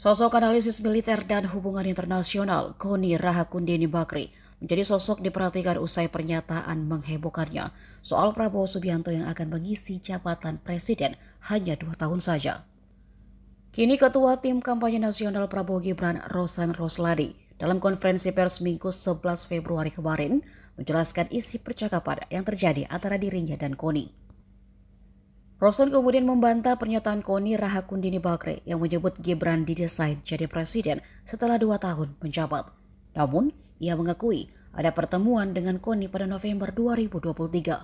Sosok analisis militer dan hubungan internasional Koni Rahakundini Bakri menjadi sosok diperhatikan usai pernyataan menghebohkannya soal Prabowo Subianto yang akan mengisi jabatan presiden hanya 2 tahun saja. Kini Ketua Tim Kampanye Nasional Prabowo Gibran Rosan Roslani dalam konferensi pers Minggu 11 Februari kemarin menjelaskan isi percakapan yang terjadi antara dirinya dan Koni. Rosan kemudian membantah pernyataan Koni Rahakundini Bakri yang menyebut Gibran didesain jadi presiden setelah 2 tahun menjabat. Namun, ia mengakui ada pertemuan dengan Koni pada November 2023.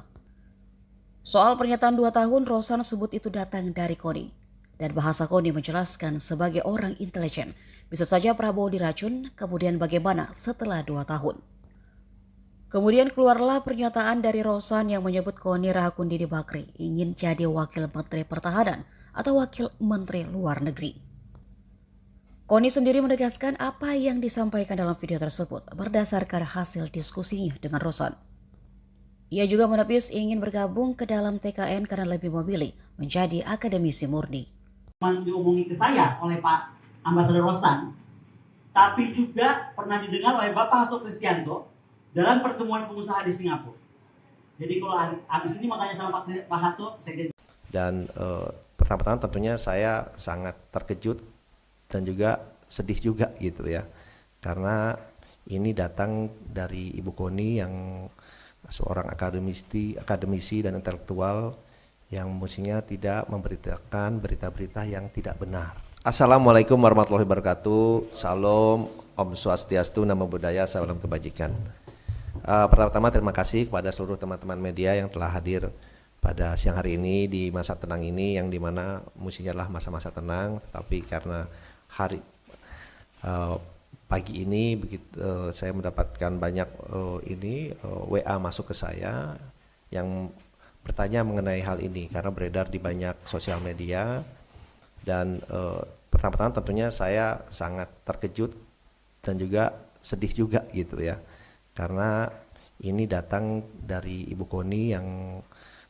Soal pernyataan 2 tahun, Rosan sebut itu datang dari Koni. Dan bahasa Koni menjelaskan sebagai orang intelijen, bisa saja Prabowo diracun, kemudian bagaimana setelah 2 tahun. Kemudian keluarlah pernyataan dari Rosan yang menyebut Koni Rahakundini Bakri ingin jadi Wakil Menteri Pertahanan atau Wakil Menteri Luar Negeri. Koni sendiri menegaskan apa yang disampaikan dalam video tersebut berdasarkan hasil diskusinya dengan Rosan. Ia juga menepis ingin bergabung ke dalam TKN karena lebih memilih menjadi akademisi murni. Diomongin ke saya oleh Pak Ambasador Rosan, tapi juga pernah didengar oleh Bapak Hasto Kristianto dalam pertemuan pengusaha di Singapura. Jadi kalau habis ini mau tanya sama Pak Hasto, saya dan pertama-tama tentunya saya sangat terkejut dan juga sedih juga gitu ya, karena ini datang dari Ibu Koni yang seorang akademisi dan intelektual yang mestinya tidak memberitakan berita-berita yang tidak benar. Assalamualaikum warahmatullahi wabarakatuh. Salam, Om Swastiastu, Namo Buddhaya, salam kebajikan. Pertama-tama terima kasih kepada seluruh teman-teman media yang telah hadir pada siang hari ini di masa tenang ini, yang dimana mestinya adalah masa-masa tenang, tapi karena pagi ini begitu saya mendapatkan banyak WA masuk ke saya yang bertanya mengenai hal ini karena beredar di banyak sosial media, dan pertama-tama tentunya saya sangat terkejut dan juga sedih juga gitu ya, karena ini datang dari Ibu Koni yang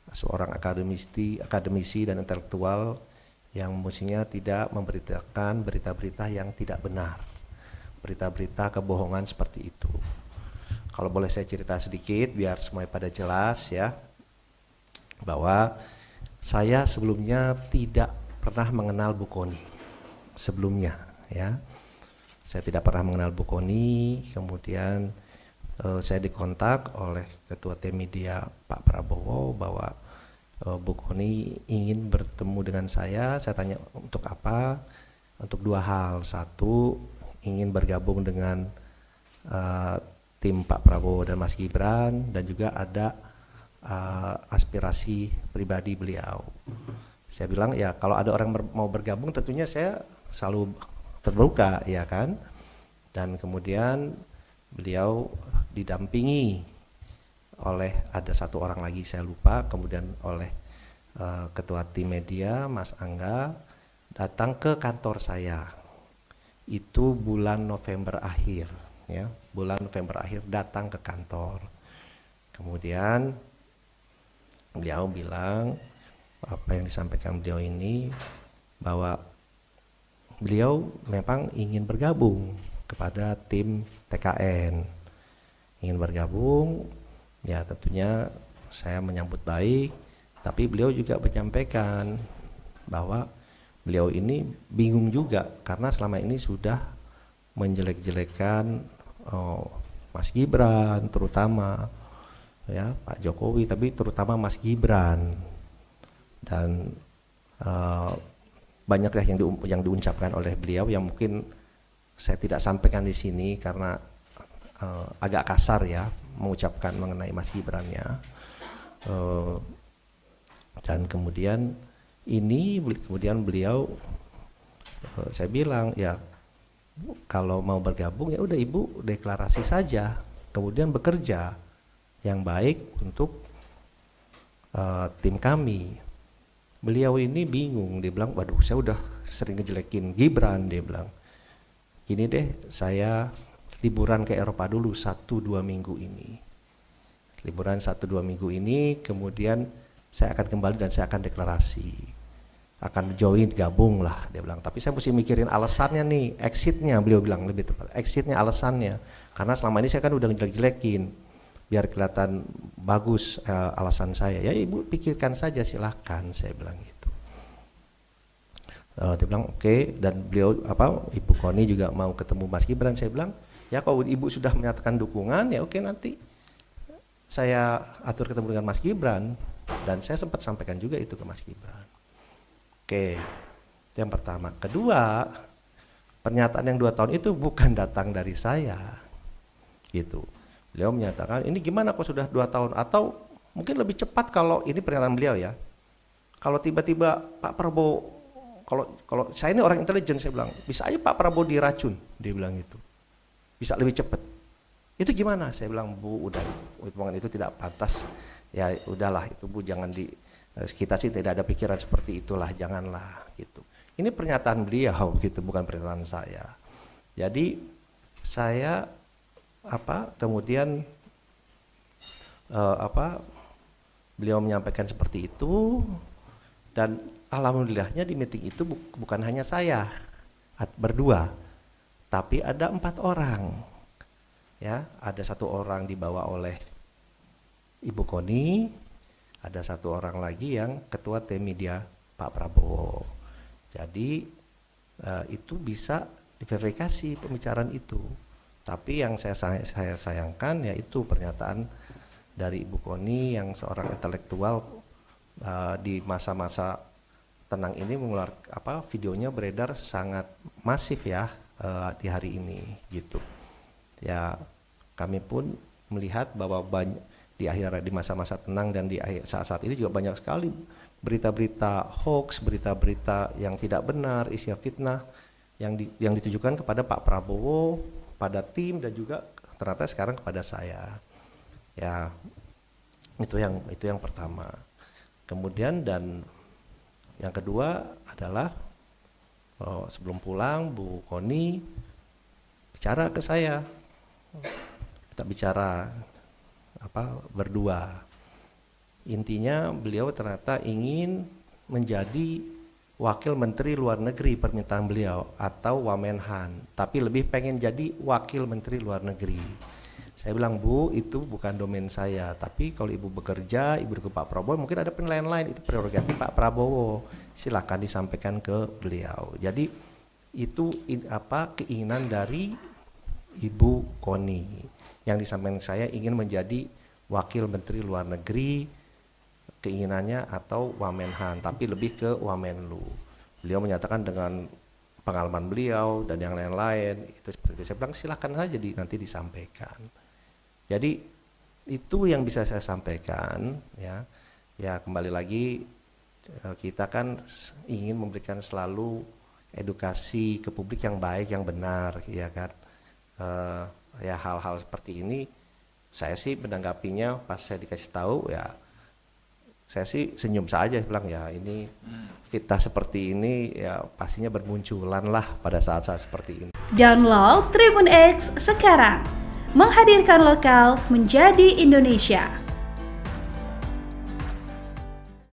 seorang akademisi dan intelektual yang mestinya tidak memberitakan berita-berita yang tidak benar, berita-berita kebohongan seperti itu. Kalau boleh saya cerita sedikit biar semuanya pada jelas ya, bahwa saya sebelumnya tidak pernah mengenal Bu Koni sebelumnya ya. Saya tidak pernah mengenal Bu Koni, kemudian saya dikontak oleh Ketua Tim Media Pak Prabowo bahwa Bu Koni ingin bertemu dengan saya. Saya tanya untuk apa? Untuk 2 hal. Satu, ingin bergabung dengan tim Pak Prabowo dan Mas Gibran, dan juga ada aspirasi pribadi beliau. Saya bilang ya kalau ada orang mau bergabung tentunya saya selalu terbuka ya kan. Dan kemudian beliau didampingi oleh ada 1 orang lagi saya lupa, kemudian oleh Ketua Tim Media Mas Angga datang ke kantor saya. Itu bulan November akhir ya, bulan November akhir datang ke kantor. Kemudian beliau bilang apa yang disampaikan beliau ini, bahwa beliau memang ingin bergabung kepada tim TKN, ingin bergabung ya. Tentunya saya menyambut baik, tapi beliau juga menyampaikan bahwa beliau ini bingung juga karena selama ini sudah menjelek-jelekan Mas Gibran terutama ya, Pak Jokowi, tapi terutama Mas Gibran, dan banyak yang diucapkan oleh beliau yang mungkin saya tidak sampaikan di sini karena agak kasar ya mengucapkan mengenai Mas Gibran-nya. Dan kemudian beliau saya bilang ya kalau mau bergabung ya udah Ibu deklarasi saja, kemudian bekerja yang baik untuk tim kami. Beliau ini bingung, dia bilang waduh saya udah sering ngejelekin Gibran, dia bilang gini deh, saya liburan ke Eropa dulu 1-2 minggu ini, liburan 1-2 minggu ini, kemudian saya akan kembali dan saya akan deklarasi. akan join, gabung lah, dia bilang. Tapi saya mesti mikirin alasannya nih, exitnya, beliau bilang lebih tepat, exitnya, alasannya. Karena selama ini saya kan udah jelek-jelekin, biar kelihatan bagus alasan saya. Ya ibu pikirkan saja, silahkan, saya bilang gitu. Dia bilang oke, dan beliau Ibu Koni juga mau ketemu Mas Gibran. Saya bilang ya kalau ibu sudah menyatakan dukungan ya oke, nanti saya atur ketemu dengan Mas Gibran, dan saya sempat sampaikan juga itu ke Mas Gibran. Oke, itu yang pertama. Kedua, pernyataan yang 2 tahun itu bukan datang dari saya, gitu. Beliau menyatakan ini gimana kok sudah 2 tahun, atau mungkin lebih cepat kalau ini pernyataan beliau ya. Kalau tiba-tiba Pak Prabowo, kalau saya ini orang intelijen, saya bilang bisa aja Pak Prabowo diracun, dia bilang gitu, bisa lebih cepat. Itu gimana? Saya bilang Bu, udah omongan itu tidak pantas. Ya udahlah itu Bu, jangan kita sih tidak ada pikiran seperti itulah, janganlah gitu. Ini pernyataan beliau gitu, bukan pernyataan saya. Jadi saya kemudian beliau menyampaikan seperti itu, dan alhamdulillahnya di meeting itu bukan hanya saya berdua, tapi ada 4 orang. Ya, ada 1 orang dibawa oleh Ibu Koni, ada 1 orang lagi yang ketua tim media Pak Prabowo. Jadi itu bisa diverifikasi pembicaraan itu. Tapi yang saya sayangkan yaitu pernyataan dari Ibu Koni yang seorang intelektual di masa-masa tenang ini mengeluarkan videonya beredar sangat masif ya di hari ini gitu. Ya kami pun melihat bahwa di masa-masa tenang dan di saat-saat ini juga banyak sekali berita-berita hoax, berita-berita yang tidak benar, isinya fitnah yang ditujukan kepada Pak Prabowo, pada tim, dan juga ternyata sekarang kepada saya. Ya itu yang pertama. Kemudian dan yang kedua adalah sebelum pulang Bu Koni bicara ke saya, kita bicara berdua. Intinya beliau ternyata ingin menjadi wakil menteri luar negeri, permintaan beliau, atau Wamenhan, tapi lebih pengen jadi wakil menteri luar negeri. Saya bilang Bu, itu bukan domain saya, tapi kalau ibu bekerja, ibu ke Pak Prabowo, mungkin ada penilaian lain, itu prerogatif Pak Prabowo, silakan disampaikan ke beliau. Jadi itu keinginan dari Ibu Koni yang disampaikan saya, ingin menjadi wakil menteri luar negeri, keinginannya, atau Wamenhan, tapi lebih ke Wamenlu. Beliau menyatakan dengan pengalaman beliau dan yang lain-lain itu seperti itu. Saya bilang silakan saja nanti disampaikan. Jadi itu yang bisa saya sampaikan ya. Ya kembali lagi kita kan ingin memberikan selalu edukasi ke publik yang baik, yang benar, ya kan. Ya hal-hal seperti ini saya sih menanggapinya pas saya dikasih tahu ya, saya sih senyum saja, bilang ya ini fitnah seperti ini ya pastinya bermunculan lah pada saat-saat seperti ini. Download Tribun X sekarang, menghadirkan lokal menjadi Indonesia.